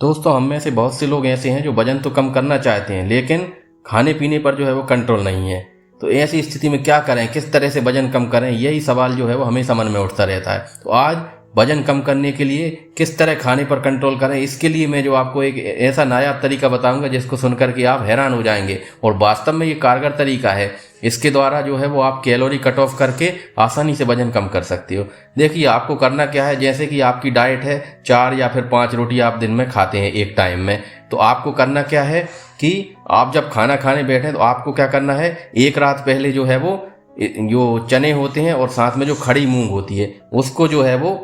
दोस्तों, हम में से बहुत से लोग ऐसे हैं जो वजन तो कम करना चाहते हैं, लेकिन खाने पीने पर जो है वो कंट्रोल नहीं है। तो ऐसी स्थिति में क्या करें, किस तरह से वजन कम करें, यही सवाल जो है वो हमेशा मन में उठता रहता है। तो आज वजन कम करने के लिए किस तरह खाने पर कंट्रोल करें, इसके लिए मैं जो आपको एक ऐसा नायाब तरीका बताऊंगा जिसको सुनकर के आप हैरान हो जाएंगे। और वास्तव में ये कारगर तरीका है। इसके द्वारा जो है वो आप कैलोरी कट ऑफ करके आसानी से वजन कम कर सकते हो। देखिए, आपको करना क्या है, जैसे कि आपकी डाइट है 4 या फिर 5 रोटी आप दिन में खाते हैं एक टाइम में। तो आपको करना क्या है कि आप जब खाना खाने बैठे तो आपको क्या करना है, एक रात पहले जो है वो जो चने होते हैं और साथ में जो खड़ी मूंग होती है उसको जो है वो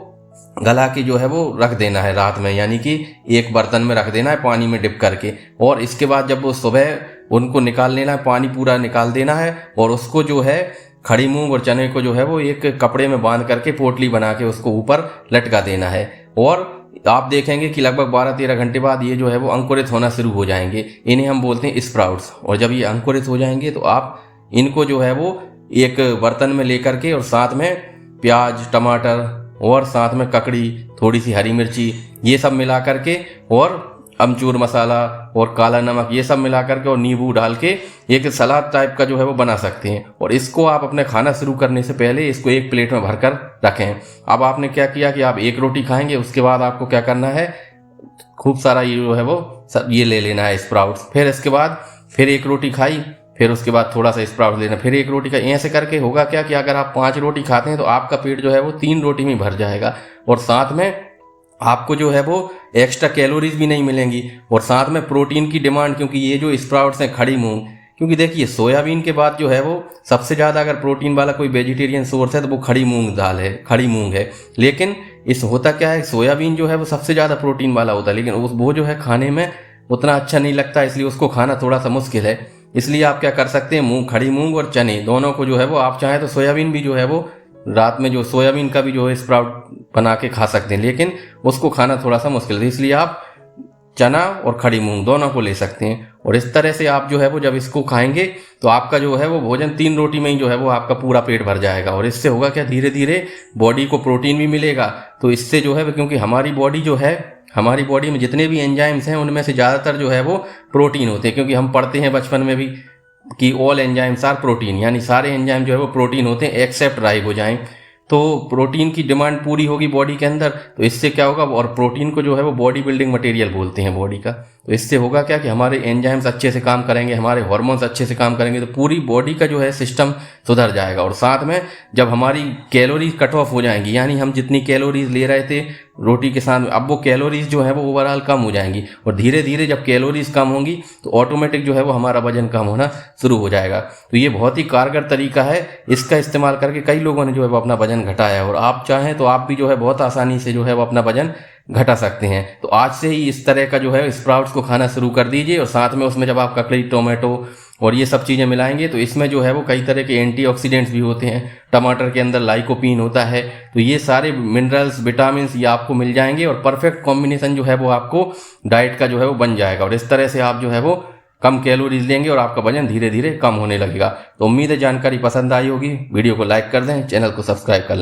गला के जो है वो रख देना है रात में, यानी कि एक बर्तन में रख देना है पानी में डिप करके। और इसके बाद जब वो सुबह उनको निकाल लेना है, पानी पूरा निकाल देना है और उसको जो है खड़ी मूंग और चने को जो है वो एक कपड़े में बांध करके पोटली बना के उसको ऊपर लटका देना है। और आप देखेंगे कि लगभग 12-13 घंटे बाद ये जो है वो अंकुरित होना शुरू हो जाएंगे। इन्हें हम बोलते हैं स्प्राउट्स। और जब ये अंकुरित हो जाएंगे तो आप इनको जो है वो एक बर्तन में लेकर के और साथ में प्याज, टमाटर और साथ में ककड़ी, थोड़ी सी हरी मिर्ची, ये सब मिला करके और अमचूर मसाला और काला नमक, ये सब मिला करके और नींबू डाल के एक सलाद टाइप का जो है वो बना सकते हैं। और इसको आप अपने खाना शुरू करने से पहले इसको एक प्लेट में भरकर रखें। अब आपने क्या किया कि आप एक रोटी खाएंगे, उसके बाद आपको क्या करना है, खूब सारा ये जो है वो ये ले लेना है स्प्राउट्स। फिर इसके बाद फिर एक रोटी खाई, फिर उसके बाद थोड़ा सा स्प्राउट लेना, फिर एक रोटी का। ऐसे करके होगा क्या कि अगर आप 5 रोटी खाते हैं तो आपका पेट जो है वो 3 रोटी में भर जाएगा। और साथ में आपको जो है वो एक्स्ट्रा कैलोरीज भी नहीं मिलेंगी। और साथ में प्रोटीन की डिमांड, क्योंकि ये जो स्प्राउट्स हैं खड़ी मूंग, क्योंकि देखिए सोयाबीन के बाद जो है वो सबसे ज़्यादा अगर प्रोटीन वाला कोई वेजिटेरियन सोर्स है तो वो खड़ी मूंग दाल है, खड़ी मूंग है। लेकिन इस होता क्या है, सोयाबीन जो है वो सबसे ज़्यादा प्रोटीन वाला होता है, लेकिन वो जो है खाने में उतना अच्छा नहीं लगता, इसलिए उसको खाना थोड़ा सा मुश्किल है। इसलिए आप क्या कर सकते हैं, मूंग, खड़ी मूंग और चने दोनों को जो है वो आप चाहें तो सोयाबीन भी जो है वो रात में जो सोयाबीन का भी जो है स्प्राउट बना के खा सकते हैं, लेकिन उसको खाना थोड़ा सा मुश्किल है। इसलिए आप चना और खड़ी मूंग दोनों को ले सकते हैं। और इस तरह से आप जो है वो जब इसको खाएंगे तो आपका जो है वो भोजन 3 रोटी में ही जो है वो आपका पूरा पेट भर जाएगा। और इससे होगा क्या, धीरे धीरे बॉडी को प्रोटीन भी मिलेगा। तो इससे जो है, क्योंकि हमारी बॉडी जो है, हमारी बॉडी में जितने भी एंजाइम्स हैं उनमें से ज़्यादातर जो है वो प्रोटीन होते हैं। क्योंकि हम पढ़ते हैं बचपन में भी कि ऑल एंजाइम्स आर प्रोटीन, यानी सारे एंजाइम जो है वो प्रोटीन होते हैं एक्सेप्ट राइबोजाइम। तो प्रोटीन की डिमांड पूरी होगी बॉडी के अंदर, तो इससे क्या होगा, और प्रोटीन को जो है वो बॉडी बिल्डिंग मटेरियल बोलते हैं बॉडी का। तो इससे होगा क्या कि हमारे एंजाइम्स अच्छे से काम करेंगे, हमारे हार्मोन्स अच्छे से काम करेंगे, तो पूरी बॉडी का जो है सिस्टम सुधर जाएगा। और साथ में जब हमारी कैलोरीज कट ऑफ हो जाएंगी, यानी हम जितनी कैलोरीज ले रहे थे रोटी के साथ, अब वो कैलोरीज जो है वो ओवरऑल कम हो जाएंगी। और धीरे धीरे जब कैलोरीज कम होंगी तो ऑटोमेटिक जो है वो हमारा वजन कम होना शुरू हो जाएगा। तो ये बहुत ही कारगर तरीका है। इसका इस्तेमाल करके कई लोगों ने जो है वो अपना वजन घटाया है। और आप चाहें तो आप भी जो है बहुत आसानी से जो है वो अपना वजन घटा सकते हैं। तो आज से ही इस तरह का जो है स्प्राउट्स को खाना शुरू कर दीजिए। और साथ में उसमें जब आप ककड़ी, टोमेटो और ये सब चीज़ें मिलाएंगे तो इसमें जो है वो कई तरह के एंटीऑक्सीडेंट्स भी होते हैं। टमाटर के अंदर लाइकोपीन होता है, तो ये सारे मिनरल्स, विटामिन ये आपको मिल जाएंगे और परफेक्ट कॉम्बिनेशन जो है वो आपको डाइट का जो है वो बन जाएगा। और इस तरह से आप जो है वो कम कैलोरीज लेंगे और आपका वजन धीरे धीरे कम होने लगेगा। तो उम्मीद है जानकारी पसंद आई होगी। वीडियो को लाइक कर दें, चैनल को सब्सक्राइब कर लें।